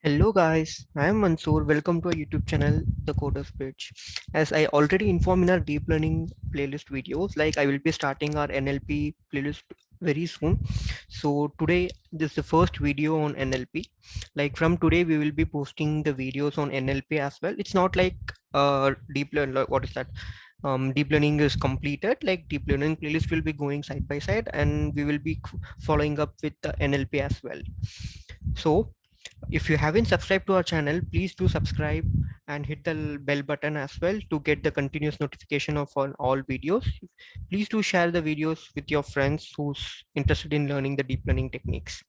Hello guys, I am Mansoor. Welcome to our YouTube channel, The Coders Bridge. As I already informed in our deep learning playlist videos, like I will be starting our NLP playlist very soon. So today this is the first video on NLP. Like from today we will be posting the videos on NLP as well. It's not like deep learn. What is that? Deep learning is completed. Like deep learning playlist will be going side by side, and we will be following up with the NLP as well. So if you haven't subscribed to our channel, please do subscribe and hit the bell button as well to get the continuous notification of all videos. Please do share the videos with your friends who's interested in learning the deep learning techniques.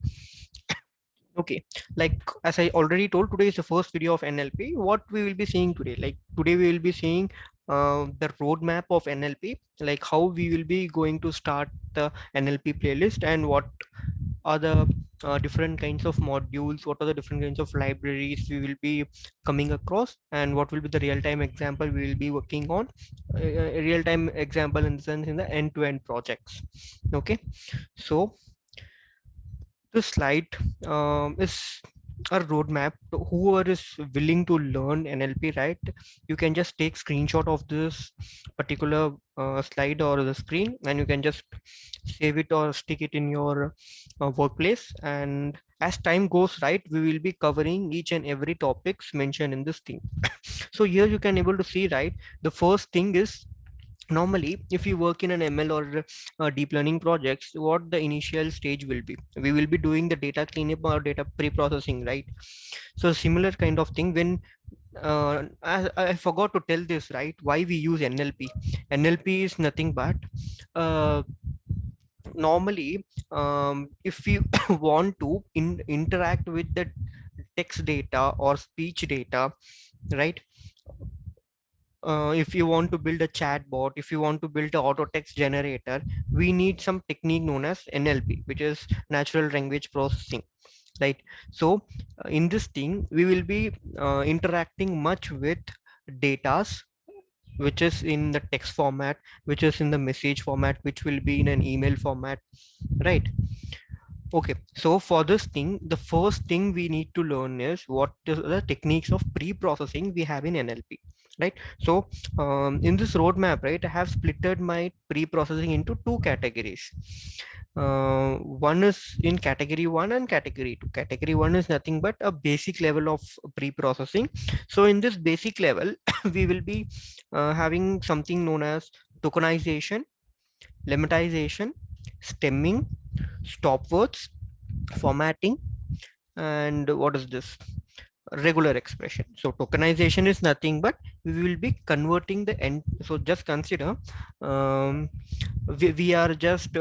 Okay, like as I already told, today is the first video of NLP. What we will be seeing today, like today we will be seeing the roadmap of NLP, like how we will be going to start the NLP playlist and what are the different kinds of modules, what are the different kinds of libraries we will be coming across, and what will be the real-time example we will be working on, a real-time example in the sense in the end-to-end projects. Okay, so this slide is a roadmap to whoever is willing to learn NLP, right? You can just take screenshot of this particular slide or the screen, and you can just save it or stick it in your workplace. And as time goes, right, we will be covering each and every topics mentioned in this thing. So here you can able to see, right, the first thing is normally if you work in an ML or deep learning projects, what the initial stage will be, we will be doing the data cleanup or data pre-processing, right? So similar kind of thing when I forgot to tell this, right, why we use NLP is nothing but uh, normally if you want to interact with the text data or speech data, right? If you want to build a chat bot, if you want to build an auto text generator, we need some technique known as NLP, which is natural language processing, right? So in this thing, we will be interacting much with datas, which is in the text format, which is in the message format, which will be in an email format, right? Okay, so for this thing, the first thing we need to learn is what is the techniques of pre-processing we have in NLP, right? So in this roadmap, right, I have splitted my pre-processing into two categories. One is in category one and category two. Category one is nothing but a basic level of pre-processing. So in this basic level, we will be having something known as tokenization, lemmatization, stemming, stop words, formatting, and what is this? Regular expression. So tokenization is nothing but we will be converting the end. So just consider um, we are just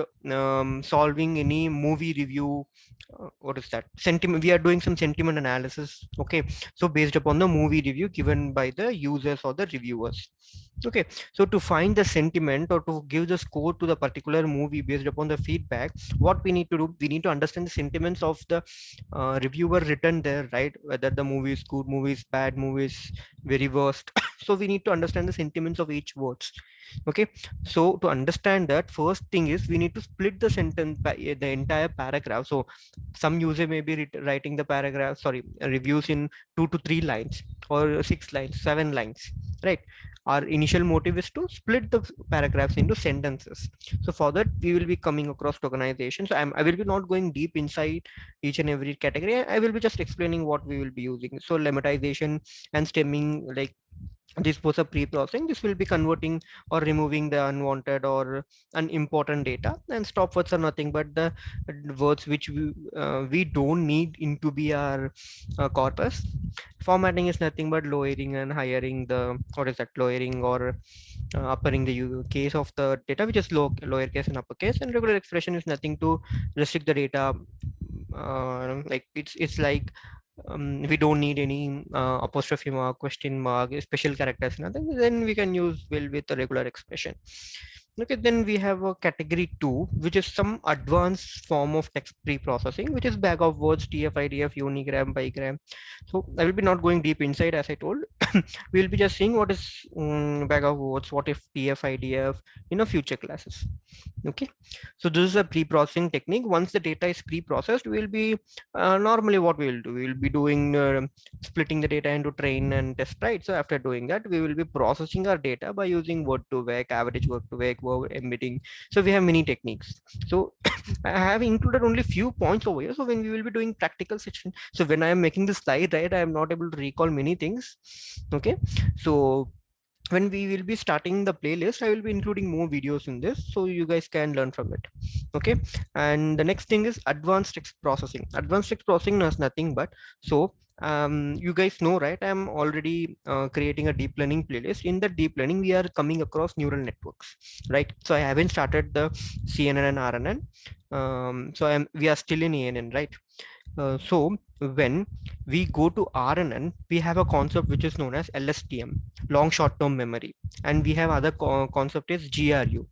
solving any movie review. What is that? Sentiment. We are doing some sentiment analysis. Okay. So based upon the movie review given by the users or the reviewers. Okay, so to find the sentiment or to give the score to the particular movie based upon the feedback, what we need to do, we need to understand the sentiments of the reviewer written there, right? Whether the movie is good, movie is bad, movie is very worst. So we need to understand the sentiments of each words. Okay, so to understand that, first thing is we need to split the sentence by the entire paragraph. So some user may be writing the paragraph, sorry, reviews in 2 to 3 lines or 6 lines, 7 lines, right? Our initial motive is to split the paragraphs into sentences. So for that, we will be coming across tokenization. So I will be not going deep inside each and every category. I will be just explaining what we will be using. So lemmatization and stemming, like this was a pre-processing. This will be converting or removing the unwanted or unimportant data, and stop words are nothing but the words which we don't need into be our corpus. Formatting is nothing but lowering and highering the, what is that, lowering or uppering the case of the data, which is lowercase and uppercase. And regular expression is nothing to restrict the data. Like it's like we don't need any apostrophe mark, question mark, special characters, nothing. Then we can use will with a regular expression. Okay, then we have a category 2, which is some advanced form of text pre-processing, which is bag of words, TF, IDF, unigram, bigram. So I will be not going deep inside, as I told. We'll be just seeing what is bag of words, what if TF, IDF in a future classes. Okay, so this is a pre-processing technique. Once the data is pre-processed, we'll be normally what we will do, we will be doing splitting the data into train and test, right? So after doing that, we will be processing our data by using word to vec, average word to vec, verb embedding. So we have many techniques. So I have included only few points over here. So when we will be doing practical section, so when I am making this slide, right, I am not able to recall many things. Okay, so when we will be starting the playlist, I will be including more videos in this so you guys can learn from it. Okay, and the next thing is advanced text processing. Advanced text processing is nothing but, so you guys know, right, I'm already creating a deep learning playlist. In the deep learning, we are coming across neural networks, right? So I haven't started the CNN and RNN. So we are still in ANN, right? So when we go to RNN, we have a concept which is known as LSTM, long short-term memory, and we have other concept is GRU,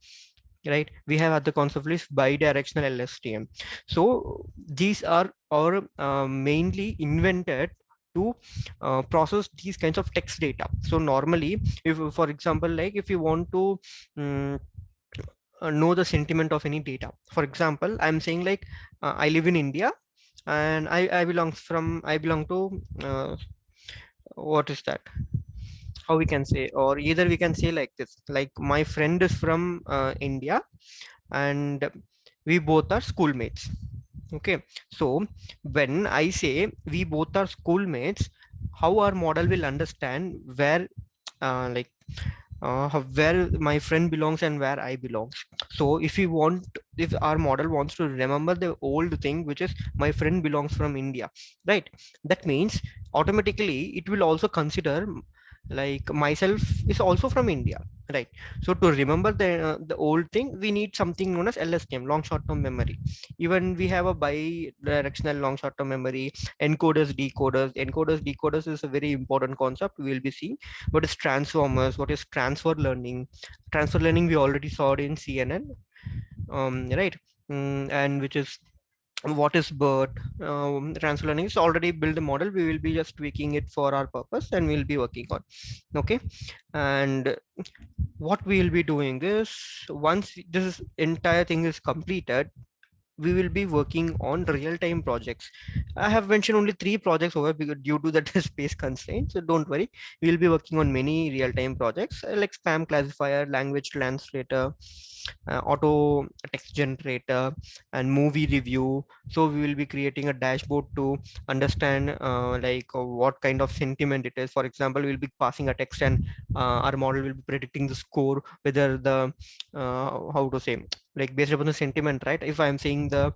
right? We have other concept is bidirectional LSTM. So these are mainly invented to process these kinds of text data. So normally, if for example, like if you want to um, know the sentiment of any data, for example, I'm saying like I live in India and I belong to what is that, how we can say, or either we can say like this, like my friend is from India and we both are schoolmates. Okay, so when I say we both are schoolmates, how our model will understand where like where my friend belongs and where I belongs. So if our model wants to remember the old thing, which is my friend belongs from India, right? That means automatically it will also consider like myself is also from India, right? So to remember the old thing, we need something known as LSTM, long short term memory. Even we have a bi-directional long short term memory, encoders, decoders is a very important concept we will be seeing. What is transformers, what is transfer learning we already saw it in CNN, right? And which is what is BERT. Transfer learning is already built a model, we will be just tweaking it for our purpose and we'll be working on. Okay, and what we will be doing is, once this entire thing is completed, we will be working on real-time projects. I have mentioned only 3 projects over because due to the space constraints. So don't worry, we will be working on many real-time projects like spam classifier, language translator, auto text generator, and movie review. So we will be creating a dashboard to understand what kind of sentiment it is. For example, we'll be passing a text and our model will be predicting the score, whether the how to say, like based upon the sentiment, right? If I'm saying the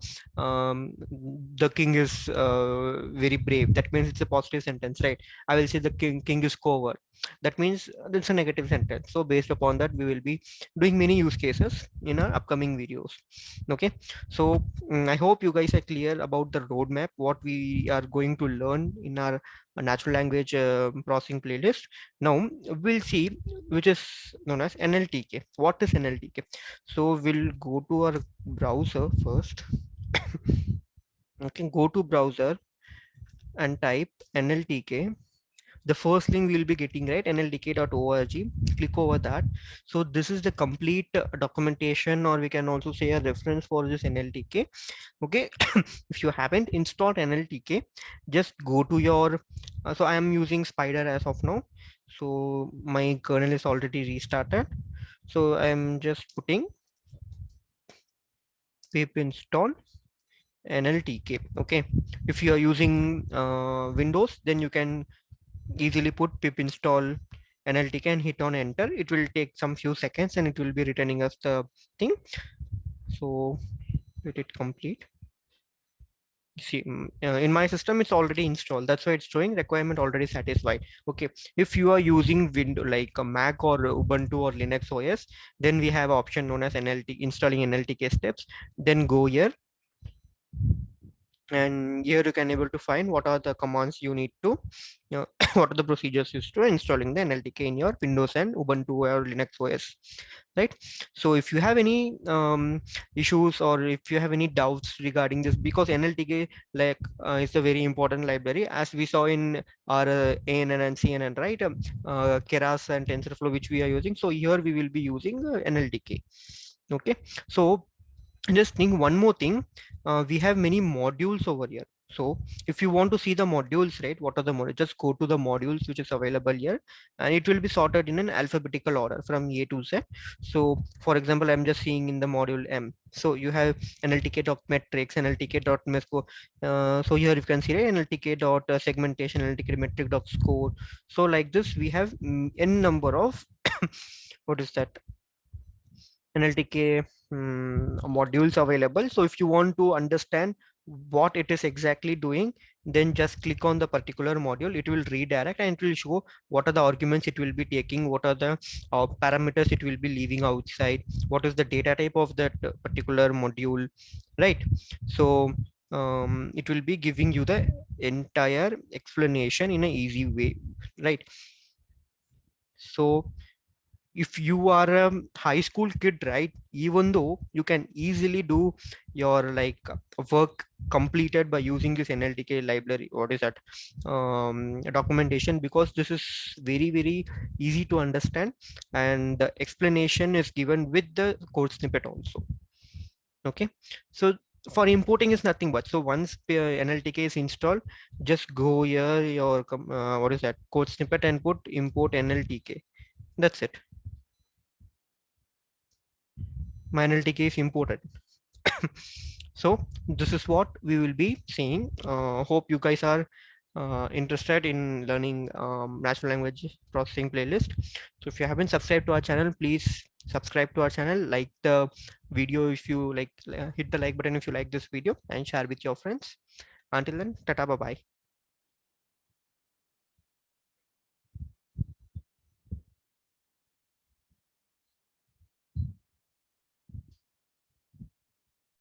king is very brave, that means it's a positive sentence, right? I will say the king is coward, that means it's a negative sentence. So based upon that, we will be doing many use cases in our upcoming videos. Okay, so I hope you guys are clear about the roadmap, what we are going to learn in our natural language processing playlist. Now we'll see which is known as NLTK. What is NLTK? So we'll go to our browser first. Okay, go to browser and type NLTK. The first link we'll be getting, right, nldk.org. Click over that. So this is the complete documentation, or we can also say a reference for this NLTK. Okay, if you haven't installed NLTK, just go to your so I am using Spider as of now, so my kernel is already restarted. So I am just putting pip install NLTK. Okay, if you are using Windows, then you can easily put pip install NLTK and hit on enter. It will take some few seconds and it will be returning us the thing. So let it complete. See, in my system it's already installed, that's why it's showing requirement already satisfied. Okay, if you are using window like a Mac or Ubuntu or Linux OS, then we have option known as NLT installing NLTK steps. Then go here and here you can able to find what are the commands you need to what are the procedures used to installing the NLTK in your Windows and Ubuntu or Linux OS, right? So if you have any issues or if you have any doubts regarding this, because NLTK like is a very important library, as we saw in our ANN and CNN, right? Keras and TensorFlow which we are using. So here we will be using NLTK. Okay, so just think one more thing, we have many modules over here. So if you want to see the modules, right, what are the modules, just go to the modules which is available here, and it will be sorted in an alphabetical order from A to Z. So for example, I'm just seeing in the module M, so you have NLTK.metrics, NLTK.mesco. So here you can see, right, NLTK.segmentation, NLTK.metric.score. So like this we have n number of what is that, NLTK modules available. So if you want to understand what it is exactly doing, then just click on the particular module. It will redirect and it will show what are the arguments it will be taking, what are the parameters it will be leaving outside, what is the data type of that particular module, right? So it will be giving you the entire explanation in a easy way, right? So if you are a high school kid, right, even though you can easily do your like work completed by using this NLTK library, what is that, documentation, because this is very very easy to understand and the explanation is given with the code snippet also. Okay, so for importing is nothing but, so once NLTK is installed, just go here your what is that, code snippet and put import NLTK. That's it. My NLTK is imported. So this is what we will be seeing. Hope you guys are interested in learning natural language processing playlist. So if you haven't subscribed to our channel, please subscribe to our channel, like the video if you like, hit the like button if you like this video, and share with your friends. Until then, tata, bye bye.